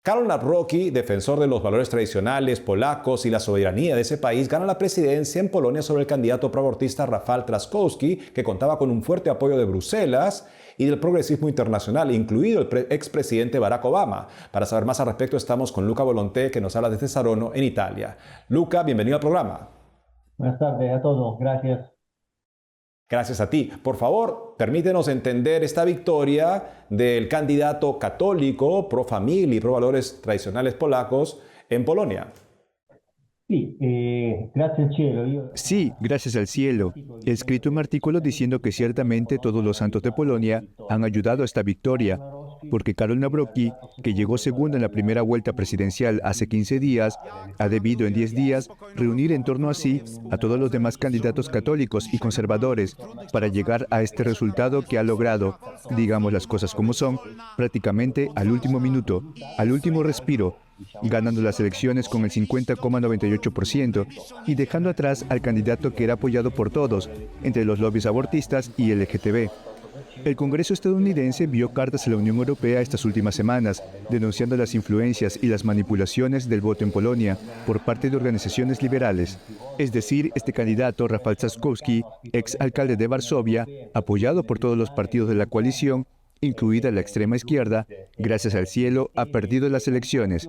Karol Nawrocki, defensor de los valores tradicionales polacos y la soberanía de ese país, gana la presidencia en Polonia sobre el candidato proabortista Rafał Trzaskowski, que contaba con un fuerte apoyo de Bruselas y del progresismo internacional, incluido el expresidente Barack Obama. Para saber más al respecto, estamos con Luca Volonté, que nos habla desde Saronno, en Italia. Luca, bienvenido al programa. Buenas tardes a todos, gracias. Gracias a ti. Por favor, permítenos entender esta victoria del candidato católico, pro familia y pro valores tradicionales polacos en Polonia. Sí, gracias al cielo. Sí, gracias al cielo. He escrito un artículo diciendo que ciertamente todos los santos de Polonia han ayudado a esta victoria, porque Karol Nawrocki, que llegó segundo en la primera vuelta presidencial hace 15 días, ha debido en 10 días reunir en torno a sí a todos los demás candidatos católicos y conservadores para llegar a este resultado que ha logrado, digamos las cosas como son, prácticamente al último minuto, al último respiro, ganando las elecciones con el 50,98% y dejando atrás al candidato que era apoyado por todos, entre los lobbies abortistas y LGTB. El Congreso estadounidense envió cartas a la Unión Europea estas últimas semanas, denunciando las influencias y las manipulaciones del voto en Polonia por parte de organizaciones liberales. Es decir, este candidato, Rafał Trzaskowski, ex alcalde de Varsovia, apoyado por todos los partidos de la coalición, incluida la extrema izquierda, gracias al cielo, ha perdido las elecciones.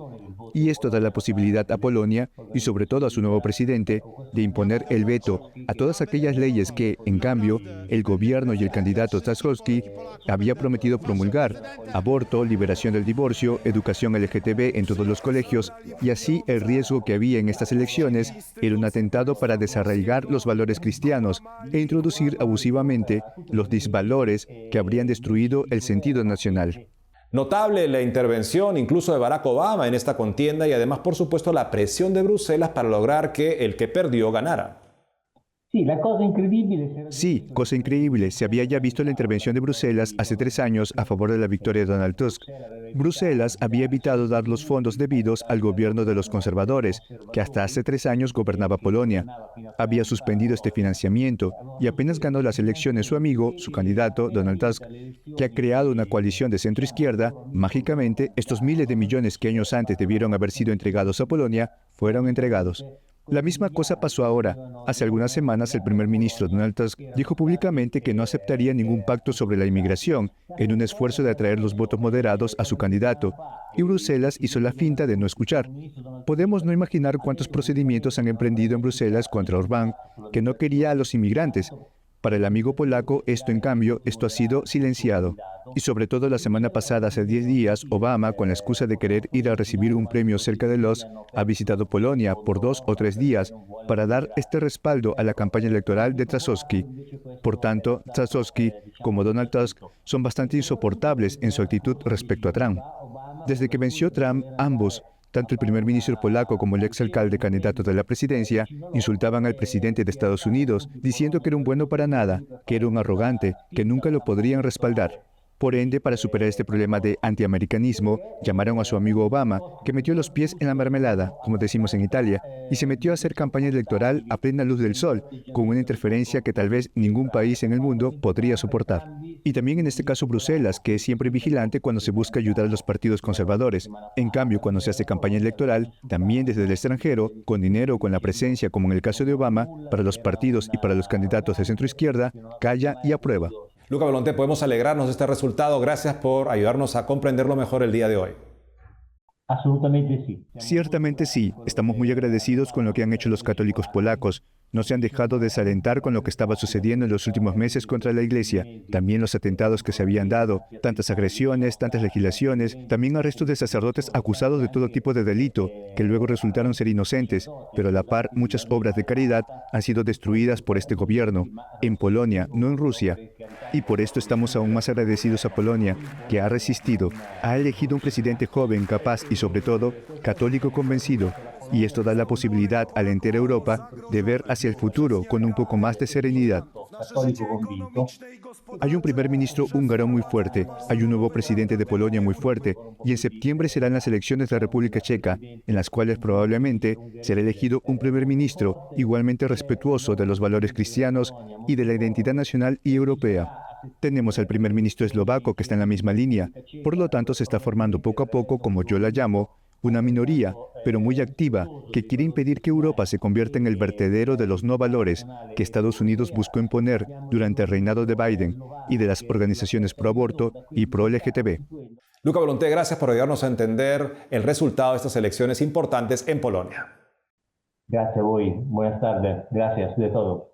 Y esto da la posibilidad a Polonia, y sobre todo a su nuevo presidente, de imponer el veto a todas aquellas leyes que, en cambio, el gobierno y el candidato Trzaskowski había prometido promulgar: aborto, liberación del divorcio, educación LGTB en todos los colegios, y así el riesgo que había en estas elecciones era un atentado para desarraigar los valores cristianos e introducir abusivamente los disvalores que habrían destruido el sentido nacional. Notable la intervención incluso de Barack Obama en esta contienda y además, por supuesto, la presión de Bruselas para lograr que el que perdió ganara. Sí, cosa increíble. Se había ya visto la intervención de Bruselas hace 3 años a favor de la victoria de Donald Tusk. Bruselas había evitado dar los fondos debidos al gobierno de los conservadores, que hasta hace 3 años gobernaba Polonia. Había suspendido este financiamiento y apenas ganó las elecciones su amigo, su candidato, Donald Tusk, que ha creado una coalición de centro-izquierda. Mágicamente, estos miles de millones que años antes debieron haber sido entregados a Polonia, fueron entregados. La misma cosa pasó ahora. Hace algunas semanas el primer ministro Donald Tusk dijo públicamente que no aceptaría ningún pacto sobre la inmigración en un esfuerzo de atraer los votos moderados a su candidato, y Bruselas hizo la finta de no escuchar. Podemos no imaginar cuántos procedimientos han emprendido en Bruselas contra Orbán, que no quería a los inmigrantes. Para el amigo polaco, en cambio, esto ha sido silenciado. Y sobre todo la semana pasada, hace 10 días, Obama, con la excusa de querer ir a recibir un premio cerca de Los, ha visitado Polonia por 2 o 3 días para dar este respaldo a la campaña electoral de Trzaskowski. Por tanto, Trzaskowski, como Donald Tusk, son bastante insoportables en su actitud respecto a Trump. Desde que venció Trump, ambos, tanto el primer ministro polaco como el exalcalde candidato de la presidencia, insultaban al presidente de Estados Unidos, diciendo que era un bueno para nada, que era un arrogante, que nunca lo podrían respaldar. Por ende, para superar este problema de antiamericanismo, llamaron a su amigo Obama, que metió los pies en la mermelada, como decimos en Italia, y se metió a hacer campaña electoral a plena luz del sol, con una interferencia que tal vez ningún país en el mundo podría soportar. Y también en este caso Bruselas, que es siempre vigilante cuando se busca ayudar a los partidos conservadores. En cambio, cuando se hace campaña electoral, también desde el extranjero, con dinero o con la presencia, como en el caso de Obama, para los partidos y para los candidatos de centroizquierda, calla y aprueba. Luca Volonté, podemos alegrarnos de este resultado. Gracias por ayudarnos a comprenderlo mejor el día de hoy. Absolutamente sí. Ciertamente sí. Estamos muy agradecidos con lo que han hecho los católicos polacos. No se han dejado desalentar con lo que estaba sucediendo en los últimos meses contra la Iglesia. También los atentados que se habían dado, tantas agresiones, tantas legislaciones, también arrestos de sacerdotes acusados de todo tipo de delito, que luego resultaron ser inocentes, pero a la par muchas obras de caridad han sido destruidas por este gobierno, en Polonia, no en Rusia. Y por esto estamos aún más agradecidos a Polonia, que ha resistido, ha elegido un presidente joven, capaz y sobre todo, católico convencido. Y esto da la posibilidad a la entera Europa de ver hacia el futuro con un poco más de serenidad. Hay un primer ministro húngaro muy fuerte, hay un nuevo presidente de Polonia muy fuerte, y en septiembre serán las elecciones de la República Checa, en las cuales probablemente será elegido un primer ministro igualmente respetuoso de los valores cristianos y de la identidad nacional y europea. Tenemos al primer ministro eslovaco que está en la misma línea. Por lo tanto, se está formando poco a poco, como yo la llamo, una minoría, pero muy activa, que quiere impedir que Europa se convierta en el vertedero de los no valores que Estados Unidos buscó imponer durante el reinado de Biden y de las organizaciones pro aborto y pro LGTB. Luca Volonté, gracias por ayudarnos a entender el resultado de estas elecciones importantes en Polonia. Gracias, Boy. Buenas tardes. Gracias de todo.